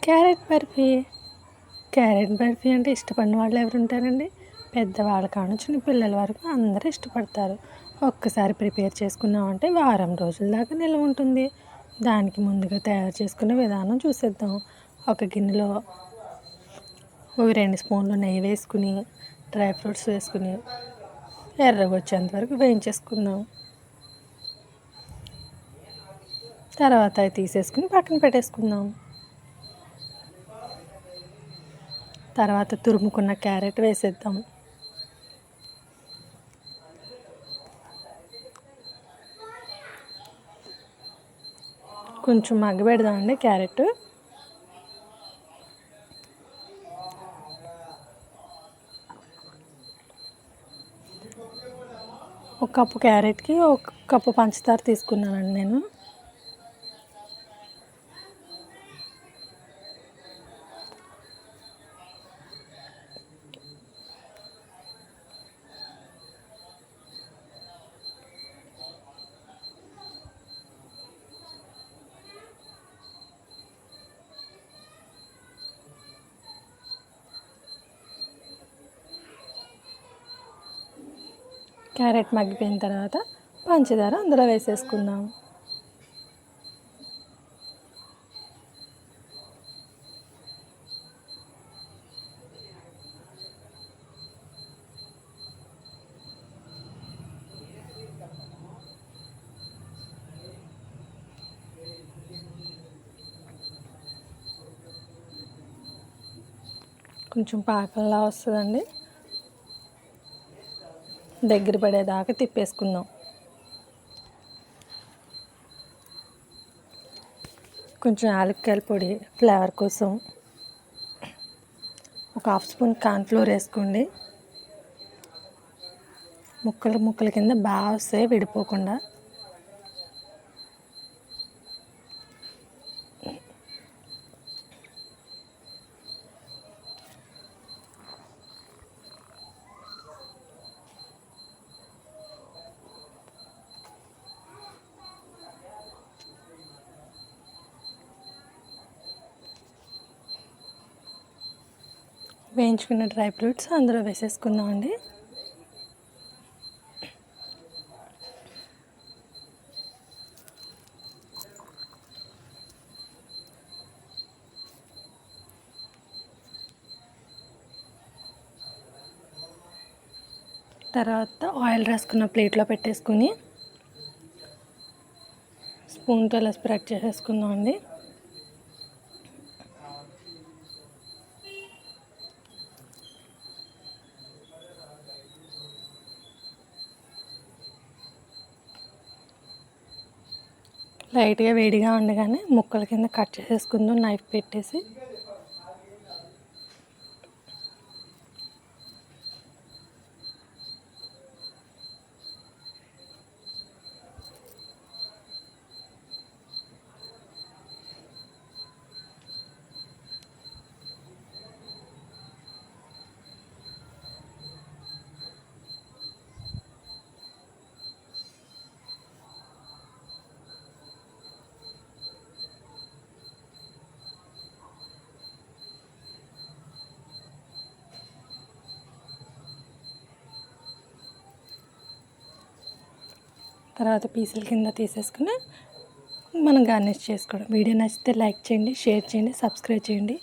Carrot barfi. Carrot barfi అంటే ఇష్టపడిన వాళ్ళు ఎవరు ఉంటారండి? పెద్దవాళ్ళ కాడ నుంచి చిన్న పిల్లల వరకు అందరూ ఇష్టపడతారు. ఒక్కసారి ప్రిపేర్ చేసుకున్నామంటే వారం రోజుల దాకా నిల్వ ఉంటుంది. దానికి ముందుగా తయారు చేసుకునే విధానం చూసేద్దాం. ఒక గిన్నెలో 2 స్పూన్లు నెయ్యి వేసుకుని, డ్రై ఫ్రూట్స్ వేసుకుని ఎర్రగా వచ్చేంత వరకు వేయించేసుకుందాం. తర్వాత అవి తీసేసుకుని పక్కన పెట్టేసుకుందాం. తర్వాత తురుముకున్న క్యారెట్ వేసేద్దాం. కొంచెం మగ్గబెడదామండి క్యారెట్. ఒక కప్పు క్యారెట్కి 1 కప్పు పంచదార తీసుకున్నానండి నేను. క్యారెట్ మగ్గిపోయిన తర్వాత పంచదార అందులో వేసేసుకుందాం. కొంచెం పాకంలా వస్తుందండి. దగ్గర పడేదాకా తిప్పేసుకుందాం. కొంచెం యాలక్కాయల పొడి ఫ్లేవర్ కోసం, ఒక 1/2 స్పూన్ కార్న్ఫ్లోర్ వేసుకోండి. ముక్కల కింద బాగా వస్తాయి విడిపోకుండా. వేయించుకున్న డ్రై ఫ్రూట్స్ అందులో వేసేసుకుందామండి. తర్వాత ఆయిల్ రాసుకున్న ప్లేట్లో పెట్టేసుకుని స్పూన్తో ఇలా స్ప్రెడ్ చేసేసుకుందామండి. లైట్గా వేడిగా ఉండగానే ముక్కల కింద కట్ చేసేసుకుందాం నైఫ్ పెట్టేసి. తర్వాత పీసుల కింద తీసేసుకుని మనం గార్నిష్ చేసుకోవడం. వీడియో నచ్చితే లైక్ చేయండి, షేర్ చేయండి, సబ్స్క్రైబ్ చేయండి.